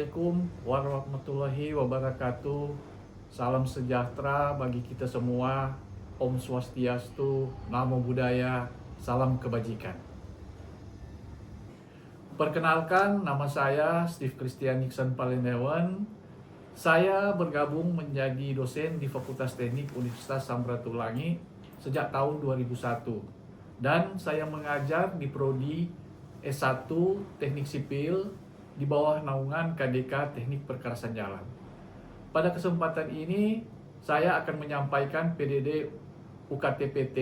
Assalamualaikum warahmatullahi wabarakatuh. Salam sejahtera bagi kita semua. Om Swastiastu, Namo Buddhaya, salam kebajikan. Perkenalkan, nama saya Steve Christian Nixon Palindewan. Saya bergabung menjadi dosen di Fakultas Teknik Universitas Samratulangi sejak tahun 2001. Dan saya mengajar di Prodi S1 Teknik Sipil di bawah naungan KDK Teknik Perkerasan Jalan. Pada kesempatan ini, saya akan menyampaikan PDD UKTPT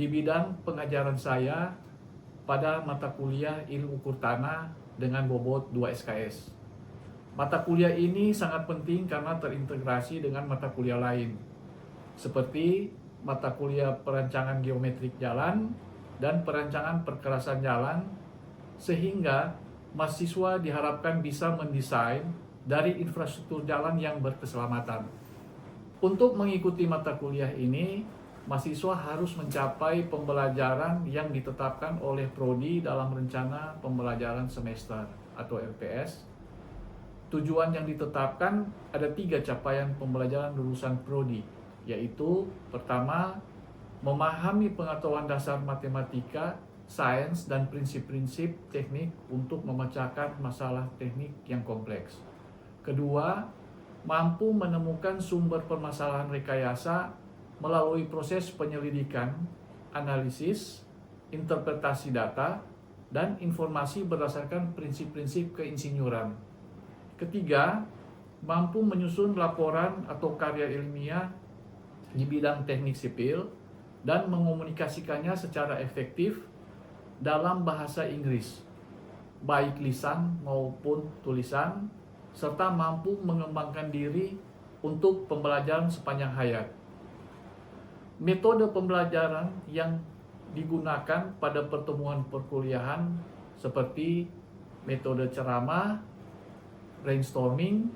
di bidang pengajaran saya pada mata kuliah Ilmu Ukur Tanah dengan bobot 2 SKS. Mata kuliah ini sangat penting karena terintegrasi dengan mata kuliah lain, seperti mata kuliah perancangan geometrik jalan dan perancangan perkerasan jalan, sehingga mahasiswa diharapkan bisa mendesain dari infrastruktur jalan yang berkeselamatan. Untuk mengikuti mata kuliah ini, mahasiswa harus mencapai pembelajaran yang ditetapkan oleh Prodi dalam rencana pembelajaran semester atau RPS. Tujuan yang ditetapkan ada 3 capaian pembelajaran lulusan Prodi, yaitu pertama, memahami pengetahuan dasar matematika, sains, dan prinsip-prinsip teknik untuk memecahkan masalah teknik yang kompleks. Kedua, mampu menemukan sumber permasalahan rekayasa melalui proses penyelidikan, analisis, interpretasi data, dan informasi berdasarkan prinsip-prinsip keinsinyuran. Ketiga, mampu menyusun laporan atau karya ilmiah di bidang teknik sipil dan mengomunikasikannya secara efektif dalam bahasa Inggris, baik lisan maupun tulisan, serta mampu mengembangkan diri untuk pembelajaran sepanjang hayat. Metode pembelajaran yang digunakan pada pertemuan perkuliahan seperti metode ceramah, brainstorming,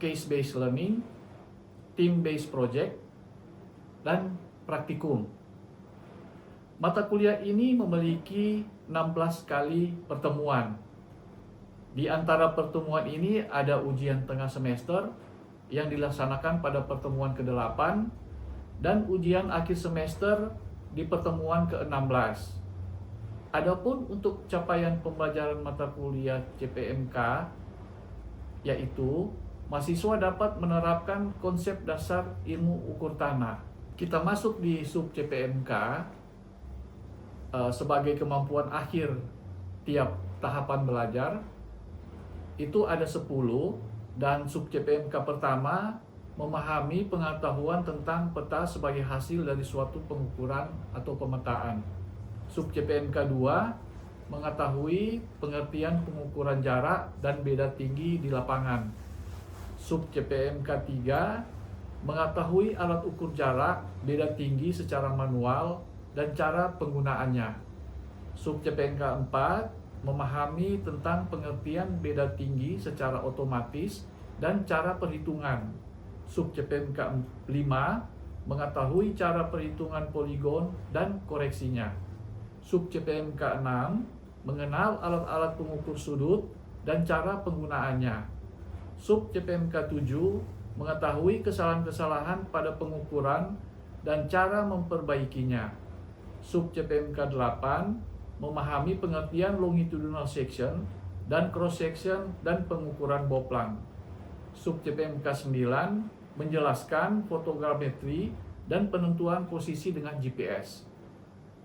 case-based learning, team-based project, dan praktikum. Mata kuliah ini memiliki 16 kali pertemuan. Di antara pertemuan ini ada ujian tengah semester yang dilaksanakan pada pertemuan ke-8 dan ujian akhir semester di pertemuan ke-16. Adapun untuk capaian pembelajaran mata kuliah CPMK, yaitu mahasiswa dapat menerapkan konsep dasar ilmu ukur tanah. Kita masuk di sub CPMK sebagai kemampuan akhir tiap tahapan belajar. Itu ada 10, dan sub CPMK pertama memahami pengetahuan tentang peta sebagai hasil dari suatu pengukuran atau pemetaan. Sub CPMK 2 mengetahui pengertian pengukuran jarak dan beda tinggi di lapangan. Sub CPMK 3 mengetahui alat ukur jarak, beda tinggi secara manual, dan cara penggunaannya. Sub CPMK 4 memahami tentang pengertian beda tinggi secara otomatis dan cara perhitungan. Sub CPMK 5 mengetahui cara perhitungan poligon dan koreksinya. Sub CPMK 6 mengenal alat-alat pengukur sudut dan cara penggunaannya. Sub CPMK 7 mengetahui kesalahan-kesalahan pada pengukuran dan cara memperbaikinya. Sub CPMK 8 memahami pengertian longitudinal section dan cross section dan pengukuran boplang. Sub CPMK 9 menjelaskan fotogrametri dan penentuan posisi dengan GPS.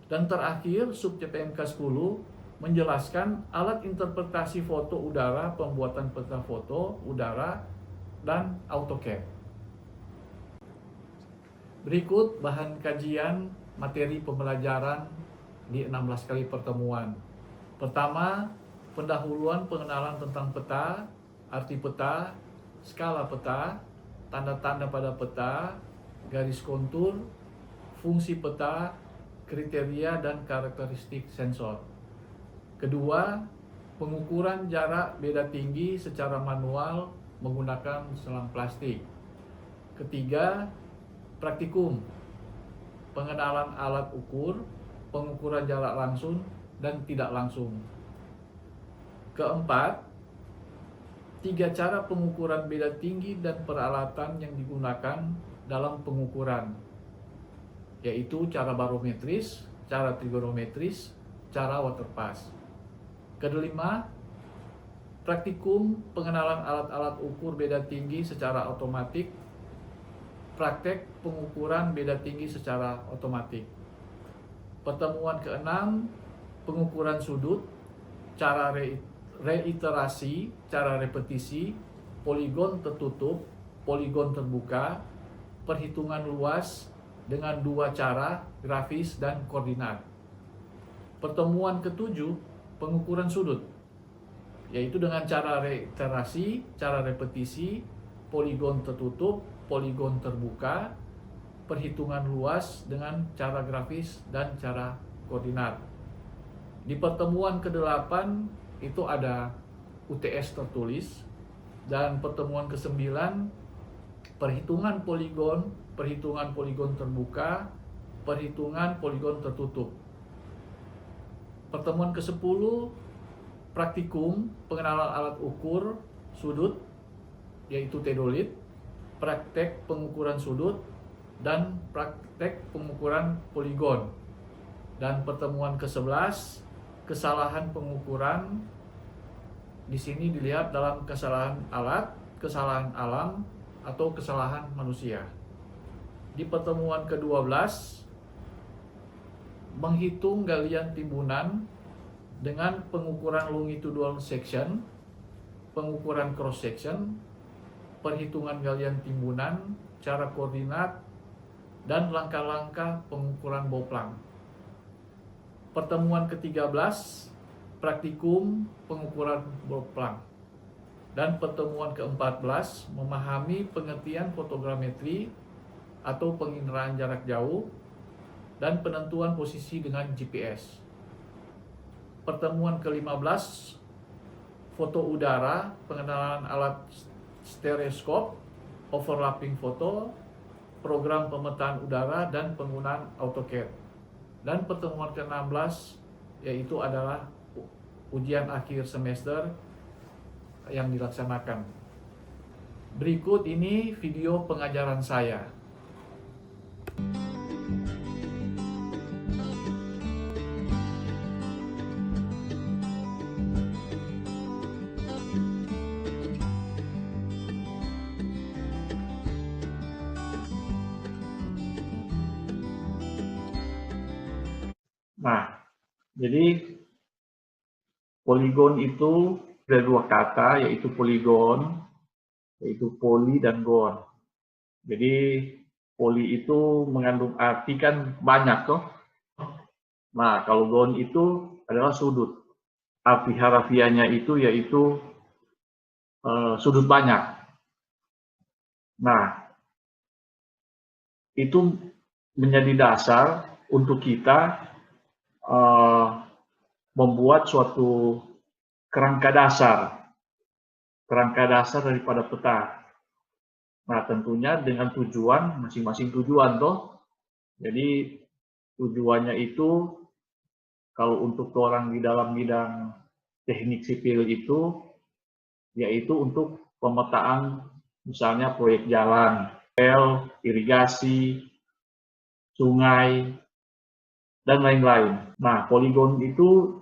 Dan terakhir, sub CPMK 10 menjelaskan alat interpretasi foto udara, pembuatan peta foto udara, dan AutoCAD. Berikut bahan kajian materi pembelajaran di 16 kali pertemuan. Pertama, pendahuluan pengenalan tentang peta, arti peta, skala peta, tanda-tanda pada peta, garis kontur, fungsi peta, kriteria dan karakteristik sensor. Kedua, pengukuran jarak beda tinggi secara manual menggunakan selang plastik. Ketiga, praktikum, pengenalan alat ukur, pengukuran jarak langsung dan tidak langsung. Keempat, tiga cara pengukuran beda tinggi dan peralatan yang digunakan dalam pengukuran, yaitu cara barometris, cara trigonometris, cara waterpass. Kelima, praktikum pengenalan alat-alat ukur beda tinggi secara otomatik, praktek pengukuran beda tinggi secara otomatik. Pertemuan keenam, pengukuran sudut, cara reiterasi, cara repetisi, poligon tertutup, poligon terbuka, perhitungan luas dengan dua cara, grafis dan koordinat. Pertemuan ketujuh, pengukuran sudut, yaitu dengan cara reiterasi, cara repetisi, poligon tertutup, poligon terbuka, perhitungan luas dengan cara grafis dan cara koordinat. Di pertemuan ke-8 itu ada UTS tertulis, dan pertemuan ke-9 perhitungan poligon terbuka, perhitungan poligon tertutup. Pertemuan ke-10 praktikum pengenalan alat ukur sudut, yaitu teodolit, praktek pengukuran sudut, dan praktek pengukuran poligon. Dan pertemuan ke-11 kesalahan pengukuran. Di sini dilihat dalam kesalahan alat, kesalahan alam, atau kesalahan manusia. Di pertemuan ke-12 menghitung galian timbunan dengan pengukuran longitudinal section, pengukuran cross section, perhitungan galian timbunan, cara koordinat, dan langkah-langkah pengukuran boplang. Pertemuan ke-13 praktikum pengukuran boplang. Dan pertemuan ke-14 memahami pengertian fotogrametri atau penginderaan jarak jauh dan penentuan posisi dengan GPS. Pertemuan ke-15 foto udara, pengenalan alat stereoskop, overlapping foto, program pemetaan udara, dan penggunaan AutoCAD. Dan pertemuan ke-16 yaitu adalah ujian akhir semester yang dilaksanakan. Berikut ini video pengajaran saya. Nah, jadi poligon itu ada dua kata, yaitu poligon, yaitu poli dan gon. Jadi poli itu mengandung arti kan banyak toh. Nah, kalau gon itu adalah sudut. Arti harafiahnya itu yaitu sudut banyak. Nah, itu menjadi dasar untuk kita membuat suatu kerangka dasar daripada peta. Nah, tentunya dengan tujuan, masing-masing tujuan toh. Jadi tujuannya itu kalau untuk orang di dalam bidang teknik sipil itu yaitu untuk pemetaan misalnya proyek jalan, rel, irigasi, sungai, dan lain-lain. Nah, poligon itu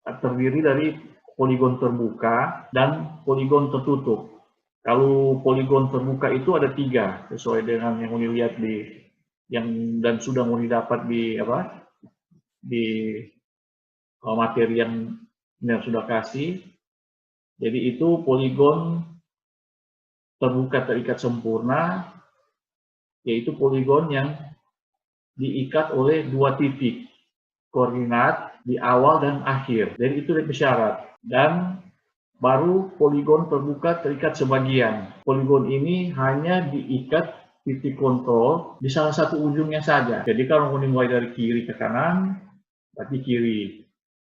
terdiri dari poligon terbuka dan poligon tertutup. Kalau poligon terbuka itu ada 3, sesuai dengan yang Uni lihat dan sudah Uni dapat di materi yang sudah kasih. Jadi itu poligon terbuka terikat sempurna, yaitu poligon yang diikat oleh 2 titik koordinat di awal dan akhir. Jadi itu lebih syarat. Dan baru poligon terbuka terikat sebagian. Poligon ini hanya diikat titik kontrol di salah satu ujungnya saja. Jadi kalau mulai dari kiri ke kanan, berarti kiri.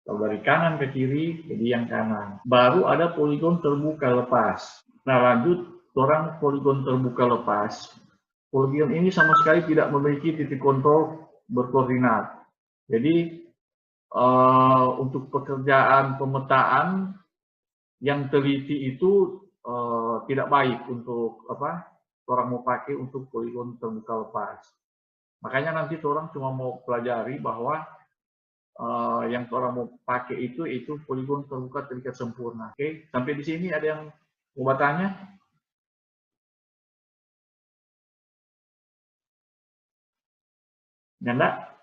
Kalau dari kanan ke kiri, jadi yang kanan. Baru ada poligon terbuka lepas. Nah, lanjut orang poligon terbuka lepas. Poligon ini sama sekali tidak memiliki titik kontrol berkoordinat. Jadi untuk pekerjaan pemetaan yang teliti itu tidak baik untuk orang mau pakai untuk poligon terbuka lepas. Makanya nanti orang cuma mau pelajari bahwa yang orang mau pakai itu poligon terbuka terikat sempurna. Oke, sampai di sini ada yang mau bertanya? Enggak?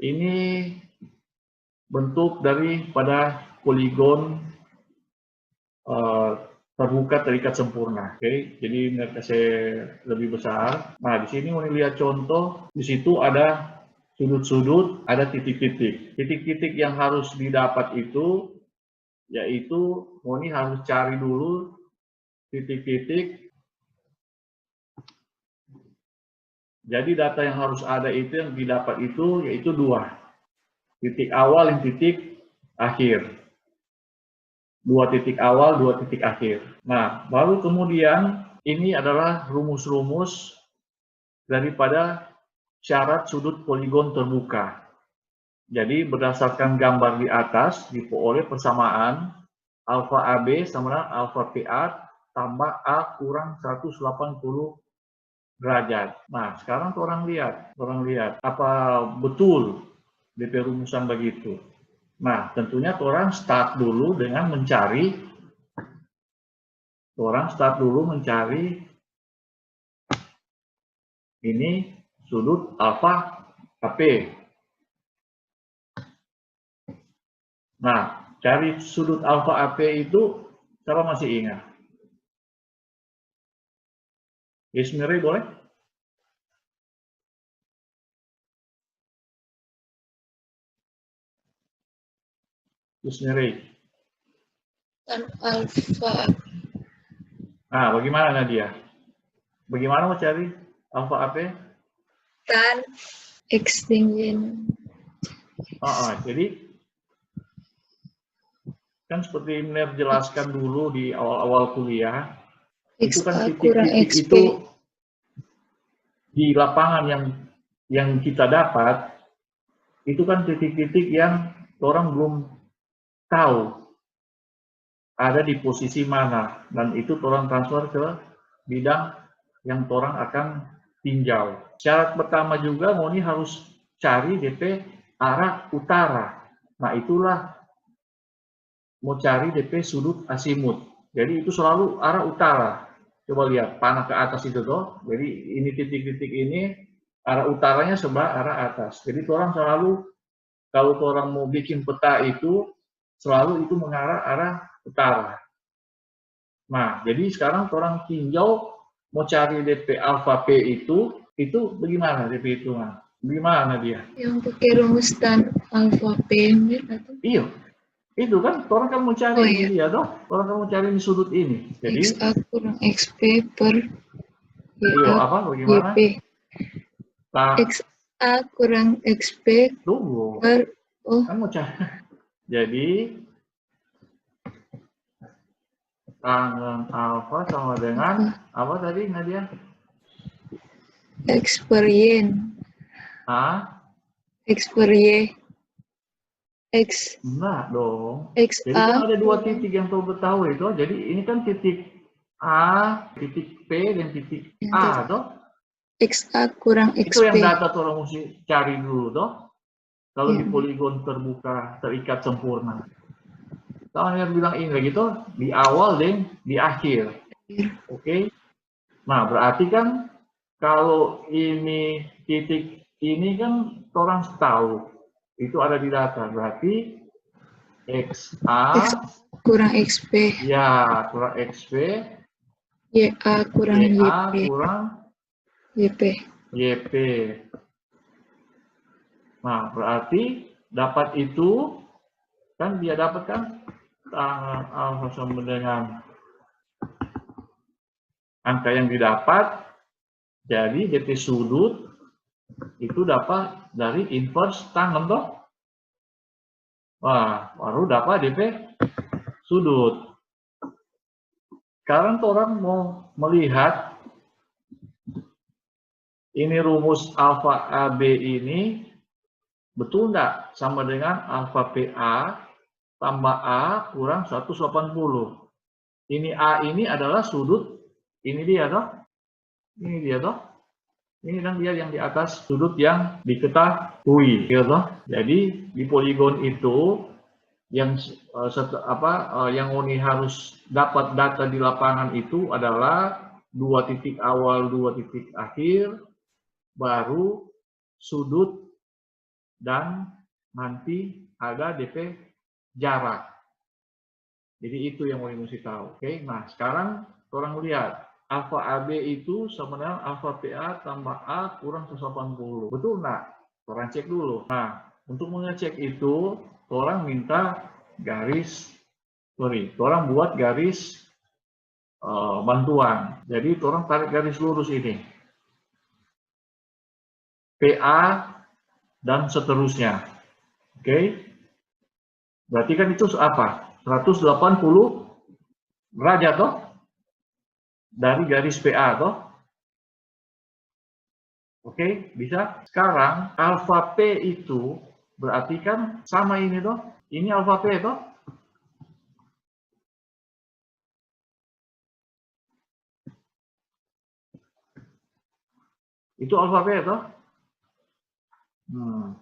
Ini bentuk daripada poligon terbuka terikat sempurna. Oke, jadi nggak kasih lebih besar. Nah, di sini mau lihat contoh. Di situ ada sudut-sudut, ada titik-titik. Titik-titik yang harus didapat itu, yaitu Moni harus cari dulu titik-titik. Jadi data yang harus ada itu yang didapat itu yaitu 2. Titik awal dan titik akhir. 2 titik awal, 2 titik akhir. Nah, baru kemudian ini adalah rumus-rumus daripada syarat sudut poligon terbuka. Jadi berdasarkan gambar di atas diperoleh persamaan alfa AB sama dengan alfa PA tambah A kurang 180 derajat. Nah, sekarang orang lihat apa betul DP rumusan begitu. Nah, tentunya orang start dulu dengan mencari ini sudut alfa AP. Nah, cari sudut alfa AP itu siapa masih ingat? Ismiri boleh? Ismiri. Tan alfa. Nah, bagaimana Nadia? Bagaimana mau cari alfa AP? Tan X dengan. Jadi kan seperti Mner jelaskan dulu di awal-awal kuliah, itu kan titik-titik itu di lapangan yang kita dapat, itu kan titik-titik yang orang belum tahu ada di posisi mana, dan itu orang transfer ke bidang yang orang akan tinjau. Syarat pertama juga Moni harus cari DP arah utara. Nah, itulah mau cari DP sudut asimut. Jadi itu selalu arah utara. Coba lihat panah ke atas itu toh. Jadi ini titik-titik ini arah utaranya sebelah arah atas. Jadi orang selalu kalau orang mau bikin peta itu selalu itu mengarah arah utara. Nah, jadi sekarang orang tinjau mau cari DP alfa P itu bagaimana DP hitungan? Bagaimana dia? Yang pakai rumus tan alfa P atau? Iya. Itu kan orang kan mau cari ini ya toh, orang kan mau cari di sudut ini. Jadi XA kurang XP per iya apa bagaimana? YP. XA kurang XP tunggu. Per Kan mau cari. Jadi tangen alfa sama dengan apa tadi Nadia? X per Y. X per Y. X. Enggak dong. XA. Jadi kan ada 2 titik yang tahu ketahui itu. Jadi ini kan titik A, titik P, dan titik A toh. XA kurang XP. Itu yang data orang mesti cari dulu toh. Kalau di poligon terbuka terikat sempurna. Kalau yang bilang ini gitu di awal dan di akhir. Oke. Nah, berarti kan kalau ini titik ini kan orang tahu itu ada di data, berarti XA kurang XP. Ya, kurang XP. YA kurang YP. kurang YP. YP. Nah, berarti dapat itu kan dia dapat kan tangan alfa sama dengan angka yang didapat, jadi DP sudut itu dapat dari inverse tangan toh. Wah, baru dapat DP sudut. Sekarang orang mau melihat ini rumus alfa AB ini betul enggak sama dengan alfa PA tambah A kurang 180. Ini A ini adalah sudut, ini dia toh. Ini dia toh. Ini kan dia yang di atas sudut yang diketahui, gitu toh. Jadi di poligon itu yang yang Oni harus dapat data di lapangan itu adalah 2 titik awal, 2 titik akhir, baru sudut, dan nanti ada DP jarak. Jadi itu yang Oni mesti tahu. Oke, nah sekarang orang lihat alfa AB itu sama dengan alfa PA tambah A kurang 180. Betul nggak? Orang cek dulu. Nah, untuk mengecek itu, orang minta orang buat garis bantuan. Jadi orang tarik garis lurus ini. PA dan seterusnya. Oke? Berarti kan itu apa? 180 derajat toh? Dari garis PA toh. Oke, bisa? Sekarang alfa P itu berarti kan sama ini toh. Ini alfa P toh. Itu alfa P toh.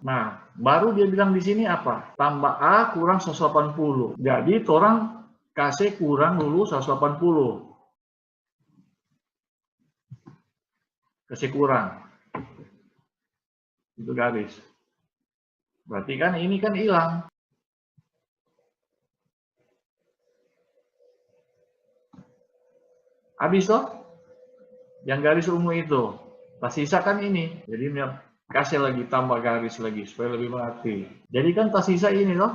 Nah, baru dia bilang di sini apa? Tambah A kurang 180. Jadi orang kasih kurang dulu 180. Kasih kurang. Itu garis. Berarti kan ini kan hilang. Habis toh? Yang garis ungu itu. Tas sisa kan ini. Jadi kasih lagi tambah garis lagi supaya lebih mengerti. Jadi kan tas sisa ini toh.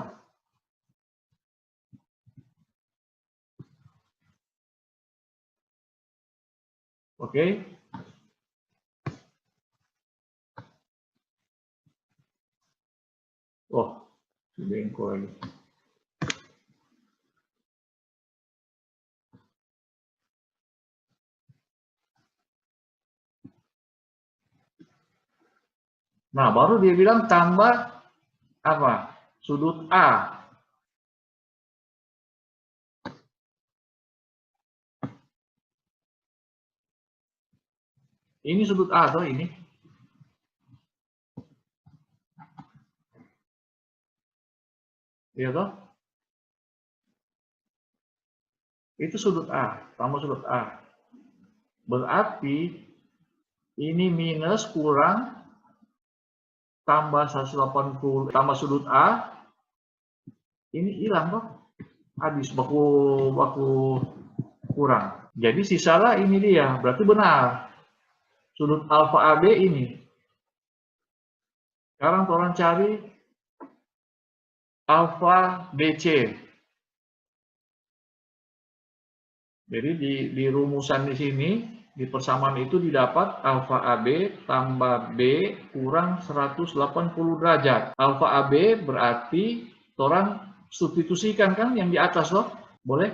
Oke. Oh, bengkok lagi. Nah, baru dia bilang tambah apa? Sudut A. Ini sudut A atau ini? Iya toh? Itu sudut A, tambah sudut A. Berarti ini minus kurang tambah 180 tambah sudut A. Ini hilang toh? Habis baku kurang. Jadi sisalah ini dia, berarti benar. Sudut alfa AB ini. Sekarang orang cari alfa BC. Jadi di rumusan di sini, di persamaan itu didapat alfa AB tambah B kurang 180 derajat. Alfa AB berarti orang substitusikan kan yang di atas loh. Boleh?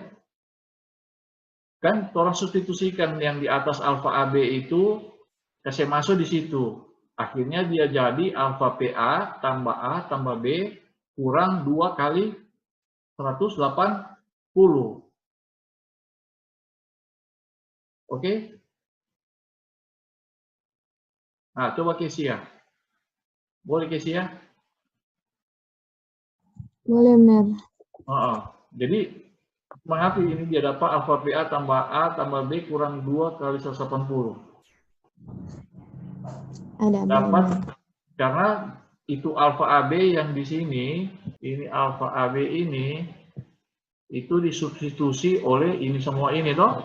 Kan orang substitusikan yang di atas alfa AB itu kasih masuk di situ. Akhirnya dia jadi alfa PA tambah A tambah B kurang 2 kali 180. Oke? Nah, coba Kesia. Boleh Kesia? Boleh, benar. Jadi, mengapa ini dia dapat alfa PA tambah A tambah B kurang 2 kali 180? Dapat karena itu alfa AB yang di sini, ini alfa AB ini, itu disubstitusi oleh ini semua ini toh.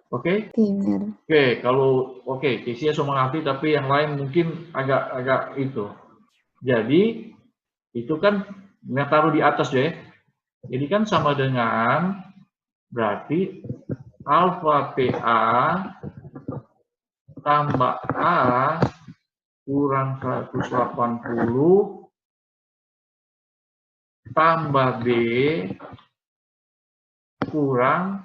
Oke? Oke, kalau Kesia semua mengerti, tapi yang lain mungkin agak itu. Jadi itu kan taruh di atas ya. Jadi kan sama dengan berarti alfa PA tambah A kurang 180 tambah B kurang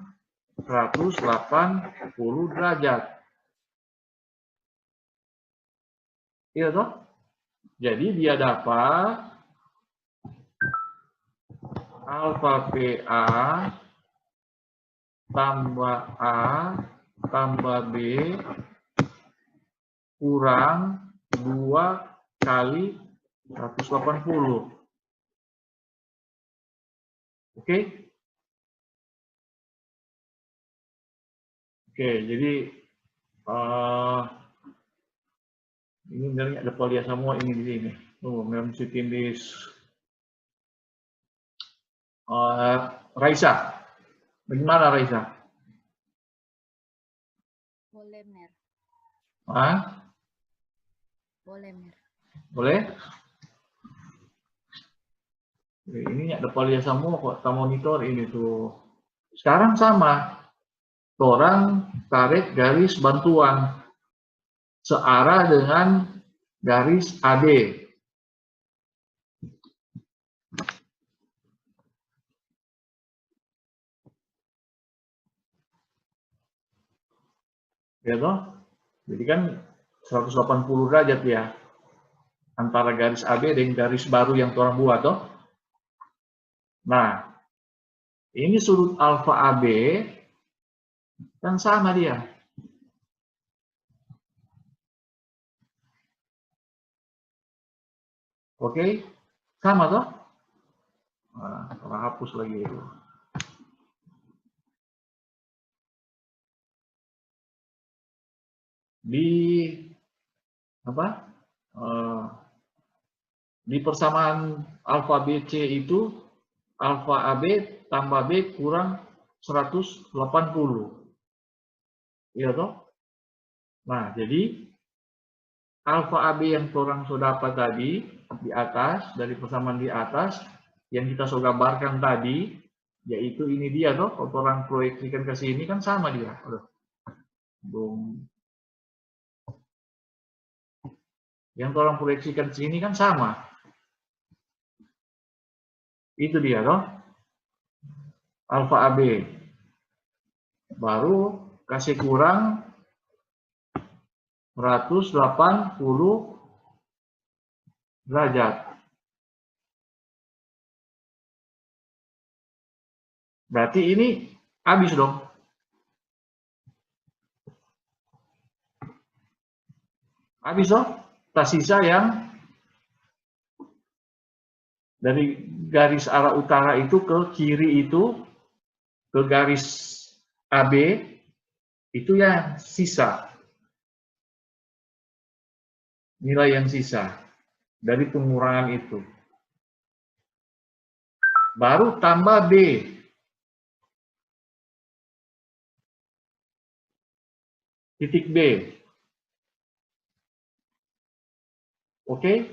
180 derajat. Iya toh? Jadi dia dapat alfa PA tambah A tambah B kurang 2 kali 180. Oke? Oke, jadi ini sebenarnya ada polia semua ini di sini. Memsukin this Raisa. Bagaimana Raisa? Boleh, Mer. Boleh, Mer. Boleh? Ini ada polia semua kok, kita monitor ini tuh. Sekarang sama. Orang tarik garis bantuan searah dengan garis AD. Ya toh? Jadi kan 180 derajat ya antara garis AB dan garis baru yang orang buat toh. Nah, ini sudut alfa AB kan sama dia. Oke, sama toh? Nah, orang hapus lagi itu. Di apa? Di persamaan alfa BC itu alfa AB tambah B kurang 180. Iya toh? Nah, jadi alfa AB yang orang sudah dapat tadi di atas, dari persamaan di atas yang kita sudah gambarkan tadi, yaitu ini dia toh, kalau orang proyeksikan ke sini kan sama dia. Yang orang proyeksikan ke sini kan sama. Itu dia toh. Alfa AB. Baru kasih kurang 180 derajat. Berarti ini habis dong. Habis dong. Tersisa yang dari garis arah utara itu ke kiri itu, ke garis AB, itu yang sisa. Nilai yang sisa dari pengurangan itu. Baru tambah B. Titik B. Oke?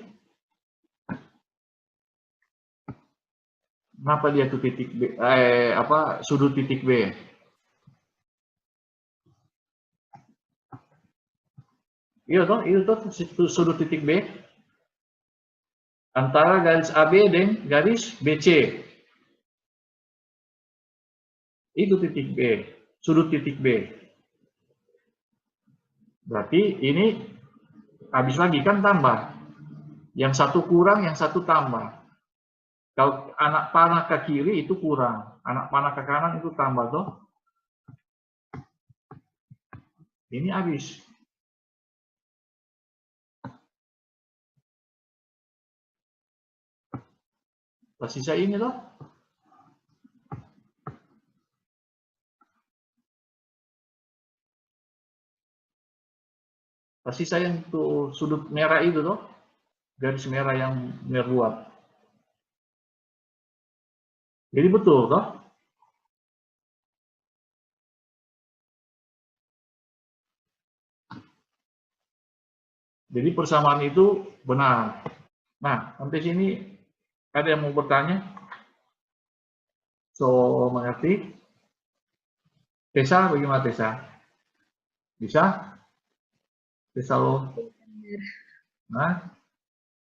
Kenapa dia tuh titik B? Sudut titik B? Itu tuh sudut titik B antara garis AB dan garis BC. Itu titik B, sudut titik B. Berarti ini habis lagi kan tambah. Yang satu kurang, yang satu tambah. Kalau anak panah ke kiri itu kurang, anak panah ke kanan itu tambah toh. Ini habis. Sisa ini toh. Sisa yang tuh sudut merah itu toh, garis merah yang berbuat. Jadi betul toh. Jadi persamaan itu benar. Nah, sampai sini ada yang mau bertanya? So, mengerti? Tessa, bagaimana Tessa? Bisa? Tessa lo? Nah?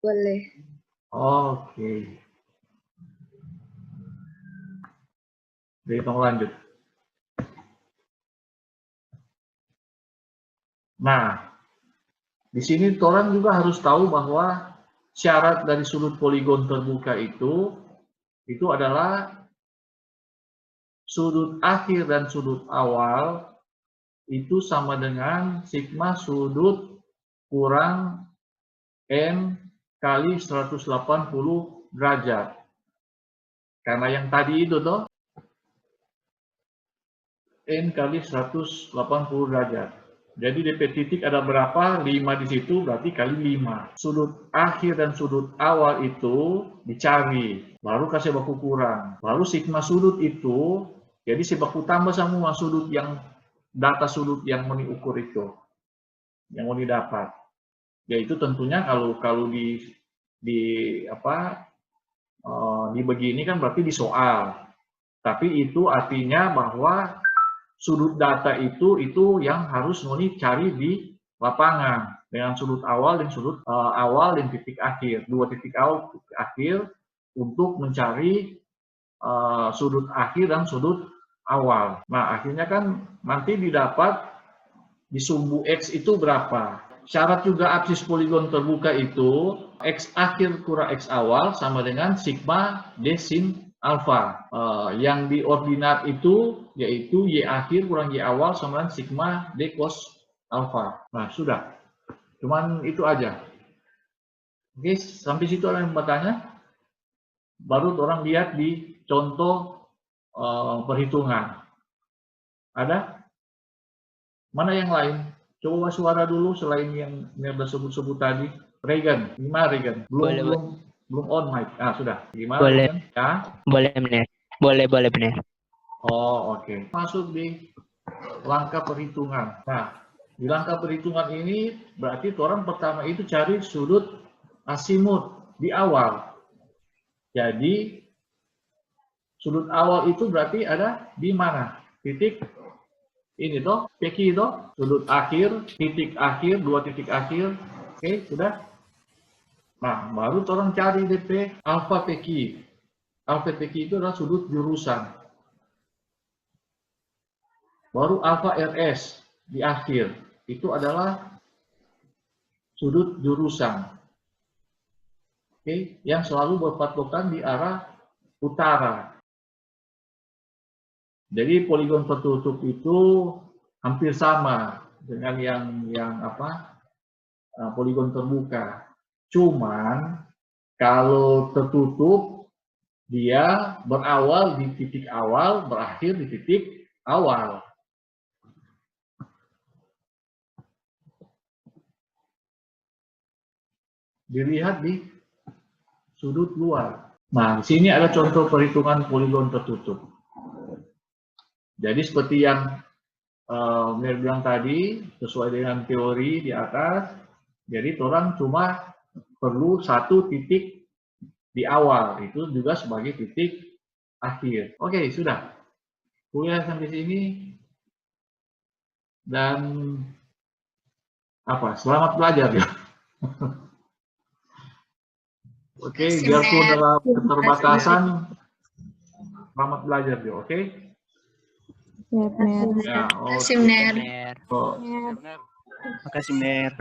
Boleh. Oke. Jadi tolong lanjut. Nah, di sini orang juga harus tahu bahwa syarat dari sudut poligon terbuka itu adalah sudut akhir dan sudut awal itu sama dengan sigma sudut kurang N kali 180 derajat. Karena yang tadi itu toh, N kali 180 derajat. Jadi DP titik ada berapa? 5 di situ, berarti kali 5. Sudut akhir dan sudut awal itu dicari, baru kasih baku kurang. Baru sigma sudut itu, jadi si baku tambah semua sudut yang, data sudut yang mau diukur itu, yang mau didapat. Yaitu tentunya kalau di begini kan berarti di soal. Tapi itu artinya bahwa sudut data itu yang harus Noni cari di lapangan dengan sudut awal dan sudut awal dan titik akhir, dua titik awal titik akhir untuk mencari sudut akhir dan sudut awal. Nah, akhirnya kan nanti didapat di sumbu X itu berapa. Syarat juga absis poligon terbuka itu X akhir kurang X awal sama dengan sigma D sin alfa. Yang di ordinat itu yaitu Y akhir kurang Y awal sama dengan sigma D cos alfa. Nah, sudah. Cuman itu aja. Oke, sampai situ ada yang bertanya? Baru orang lihat di contoh perhitungan. Ada? Mana yang lain? Coba suara dulu selain yang sudah sebut-sebut tadi. Regan, gimana Regan? Belum on mic. Ah, sudah. Gimana? Boleh. Regan? Ya? Boleh benar. Boleh benar. Oh, oke. Masuk di langkah perhitungan. Nah, di langkah perhitungan ini berarti orang pertama itu cari sudut asimut di awal. Jadi sudut awal itu berarti ada di mana? Titik ini toh, PQ toh, sudut akhir, titik akhir, dua titik akhir. Oke, sudah. Nah, baru orang cari DP alfa PQ. Alfa PQ itu adalah sudut jurusan. Baru alfa RS di akhir. Itu adalah sudut jurusan. Oke, yang selalu berpatokan di arah utara. Jadi poligon tertutup itu hampir sama dengan yang poligon terbuka. Cuman kalau tertutup dia berawal di titik awal, berakhir di titik awal. Dilihat di sudut luar. Nah, di sini ada contoh perhitungan poligon tertutup. Jadi seperti yang Mir bilang tadi, sesuai dengan teori di atas, jadi orang cuma perlu satu titik di awal, itu juga sebagai titik akhir. Oke, sudah. Kuliah sampai sini. Dan selamat belajar ya. Oke, biarpun dalam keterbatasan, selamat belajar ya, oke? Ya, Ya, Makasih, oke. Ner. Benar. Oh. Makasih, Mer.